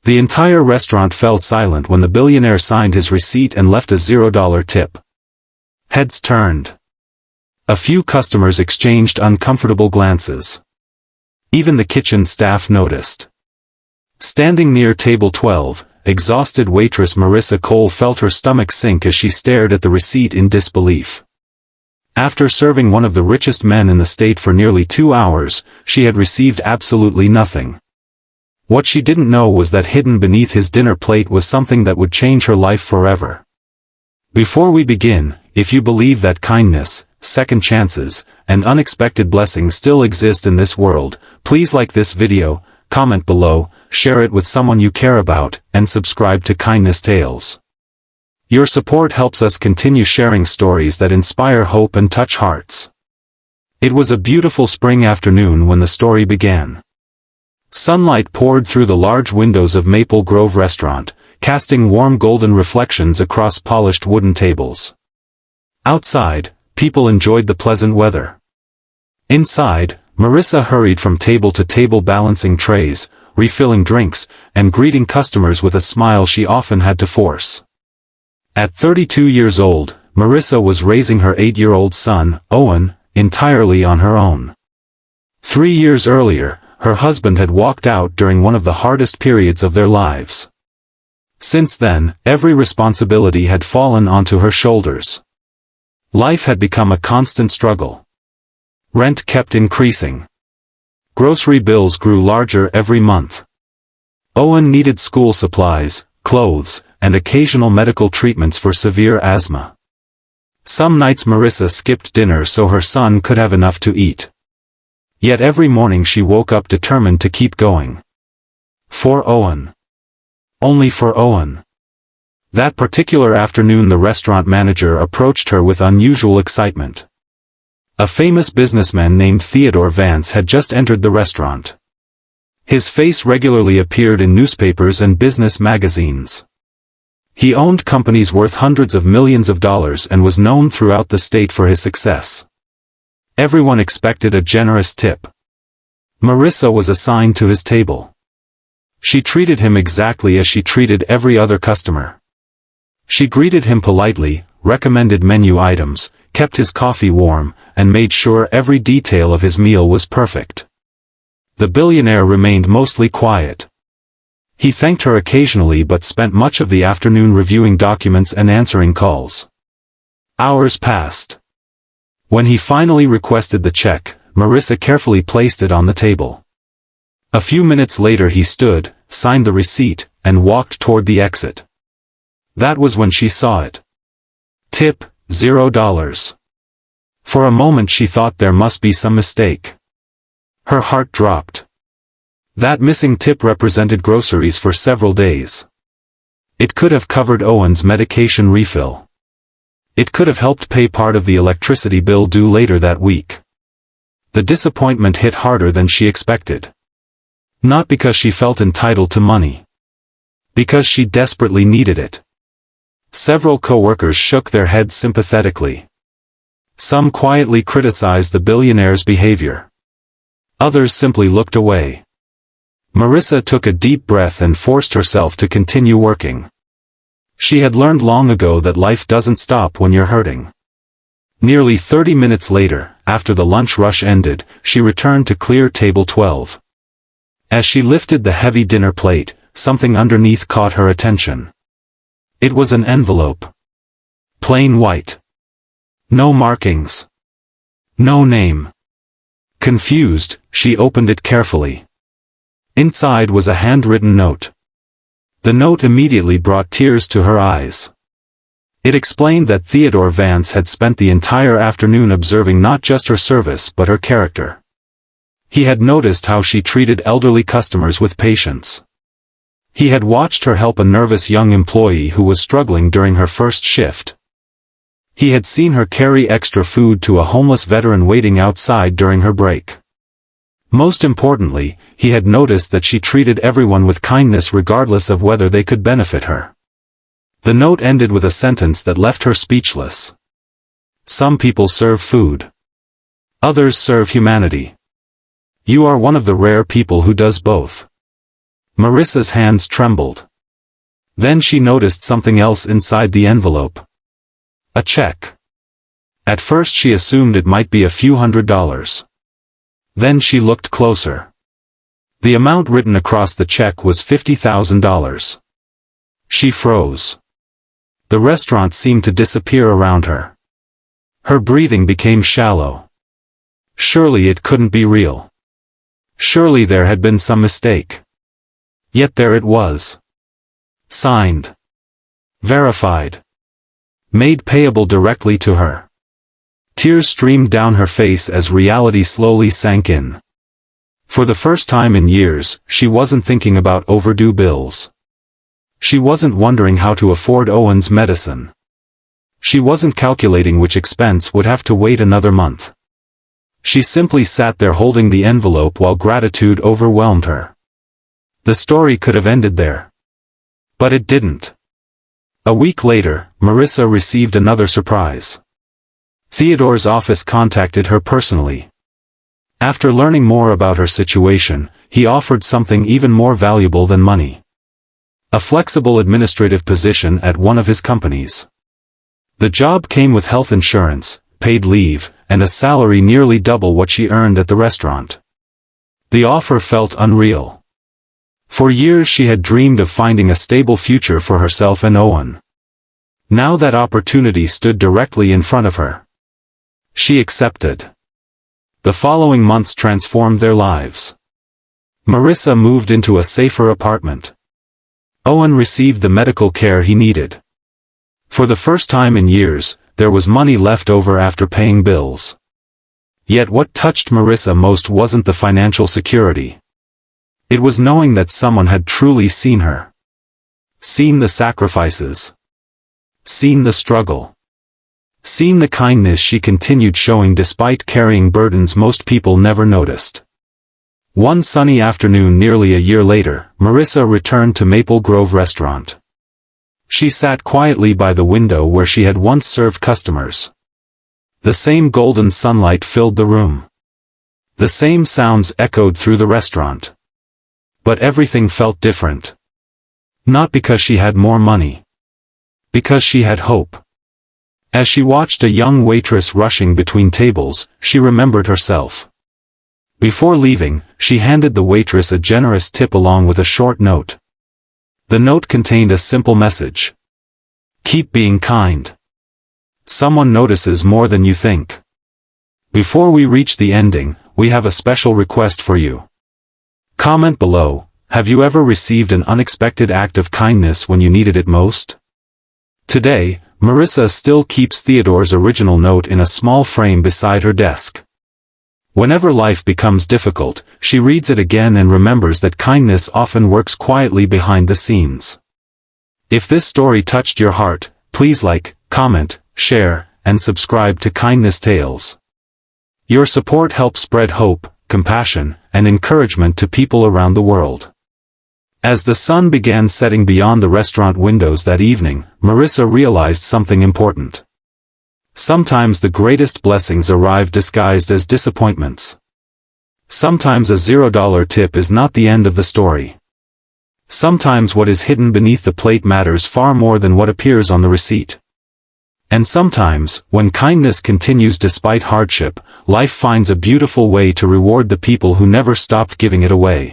The entire restaurant fell silent when the billionaire signed his receipt and left a $0 tip. Heads turned. A few customers exchanged uncomfortable glances. Even the kitchen staff noticed. Standing near table 12, exhausted waitress Marissa Cole felt her stomach sink as she stared at the receipt in disbelief. After serving one of the richest men in the state for nearly 2 hours, she had received absolutely nothing. What she didn't know was that hidden beneath his dinner plate was something that would change her life forever. Before we begin, if you believe that kindness, second chances, and unexpected blessings still exist in this world, please like this video, comment below, share it with someone you care about, and subscribe to Kindness Tales. Your support helps us continue sharing stories that inspire hope and touch hearts. It was a beautiful spring afternoon when the story began. Sunlight poured through the large windows of Maple Grove Restaurant, casting warm golden reflections across polished wooden tables. Outside, people enjoyed the pleasant weather. Inside, Marissa hurried from table to table balancing trays, refilling drinks, and greeting customers with a smile she often had to force. At 32 years old, Marissa was raising her 8-year-old son, Owen, entirely on her own. 3 years earlier, her husband had walked out during one of the hardest periods of their lives. Since then, every responsibility had fallen onto her shoulders. Life had become a constant struggle. Rent kept increasing. Grocery bills grew larger every month. Owen needed school supplies, clothes, and occasional medical treatments for severe asthma. Some nights Marissa skipped dinner so her son could have enough to eat. Yet every morning she woke up determined to keep going. For Owen. Only for Owen. That particular afternoon the restaurant manager approached her with unusual excitement. A famous businessman named Theodore Vance had just entered the restaurant. His face regularly appeared in newspapers and business magazines. He owned companies worth hundreds of millions of dollars and was known throughout the state for his success. Everyone expected a generous tip. Marissa was assigned to his table. She treated him exactly as she treated every other customer. She greeted him politely, recommended menu items, kept his coffee warm, and made sure every detail of his meal was perfect. The billionaire remained mostly quiet. He thanked her occasionally but spent much of the afternoon reviewing documents and answering calls. Hours passed. When he finally requested the check, Marissa carefully placed it on the table. A few minutes later he stood, signed the receipt, and walked toward the exit. That was when she saw it. Tip, $0. For a moment she thought there must be some mistake. Her heart dropped. That missing tip represented groceries for several days. It could have covered Owen's medication refill. It could have helped pay part of the electricity bill due later that week. The disappointment hit harder than she expected. Not because she felt entitled to money. Because she desperately needed it. Several co-workers shook their heads sympathetically. Some quietly criticized the billionaire's behavior. Others simply looked away. Marissa took a deep breath and forced herself to continue working. She had learned long ago that life doesn't stop when you're hurting. Nearly 30 minutes later, after the lunch rush ended, she returned to clear table 12. As she lifted the heavy dinner plate, something underneath caught her attention. It was an envelope. Plain white. No markings. No name. Confused, she opened it carefully. Inside was a handwritten note. The note immediately brought tears to her eyes. It explained that Theodore Vance had spent the entire afternoon observing not just her service but her character. He had noticed how she treated elderly customers with patience. He had watched her help a nervous young employee who was struggling during her first shift. He had seen her carry extra food to a homeless veteran waiting outside during her break. Most importantly, he had noticed that she treated everyone with kindness regardless of whether they could benefit her. The note ended with a sentence that left her speechless. Some people serve food. Others serve humanity. You are one of the rare people who does both. Marissa's hands trembled. Then she noticed something else inside the envelope. A check. At first she assumed it might be a few $100s. Then she looked closer. The amount written across the check was $50,000. She froze. The restaurant seemed to disappear around her. Her breathing became shallow. Surely it couldn't be real. Surely there had been some mistake. Yet there it was. Signed. Verified. Made payable directly to her. Tears streamed down her face as reality slowly sank in. For the first time in years, she wasn't thinking about overdue bills. She wasn't wondering how to afford Owen's medicine. She wasn't calculating which expense would have to wait another month. She simply sat there holding the envelope while gratitude overwhelmed her. The story could have ended there. But it didn't. A week later, Marissa received another surprise. Theodore's office contacted her personally. After learning more about her situation, he offered something even more valuable than money. A flexible administrative position at one of his companies. The job came with health insurance, paid leave, and a salary nearly double what she earned at the restaurant. The offer felt unreal. For years she had dreamed of finding a stable future for herself and Owen. Now that opportunity stood directly in front of her. She accepted. The following months transformed their lives. Marissa moved into a safer apartment. Owen received the medical care he needed. For the first time in years, there was money left over after paying bills. Yet what touched Marissa most wasn't the financial security. It was knowing that someone had truly seen her. Seen the sacrifices. Seen the struggle. Seen the kindness she continued showing despite carrying burdens most people never noticed. One sunny afternoon nearly a year later, Marissa returned to Maple Grove Restaurant. She sat quietly by the window where she had once served customers. The same golden sunlight filled the room. The same sounds echoed through the restaurant. But everything felt different. Not because she had more money. Because she had hope. As she watched a young waitress rushing between tables, she remembered herself. Before leaving, she handed the waitress a generous tip along with a short note. The note contained a simple message. Keep being kind. Someone notices more than you think. Before we reach the ending, we have a special request for you. Comment below, have you ever received an unexpected act of kindness when you needed it most? Today, Marissa still keeps Theodore's original note in a small frame beside her desk. Whenever life becomes difficult, she reads it again and remembers that kindness often works quietly behind the scenes. If this story touched your heart, please like, comment, share, and subscribe to Kindness Tales. Your support helps spread hope, compassion, and encouragement to people around the world. As the sun began setting beyond the restaurant windows that evening, Marissa realized something important. Sometimes the greatest blessings arrive disguised as disappointments. Sometimes a $0 tip is not the end of the story. Sometimes what is hidden beneath the plate matters far more than what appears on the receipt. And sometimes, when kindness continues despite hardship, life finds a beautiful way to reward the people who never stopped giving it away.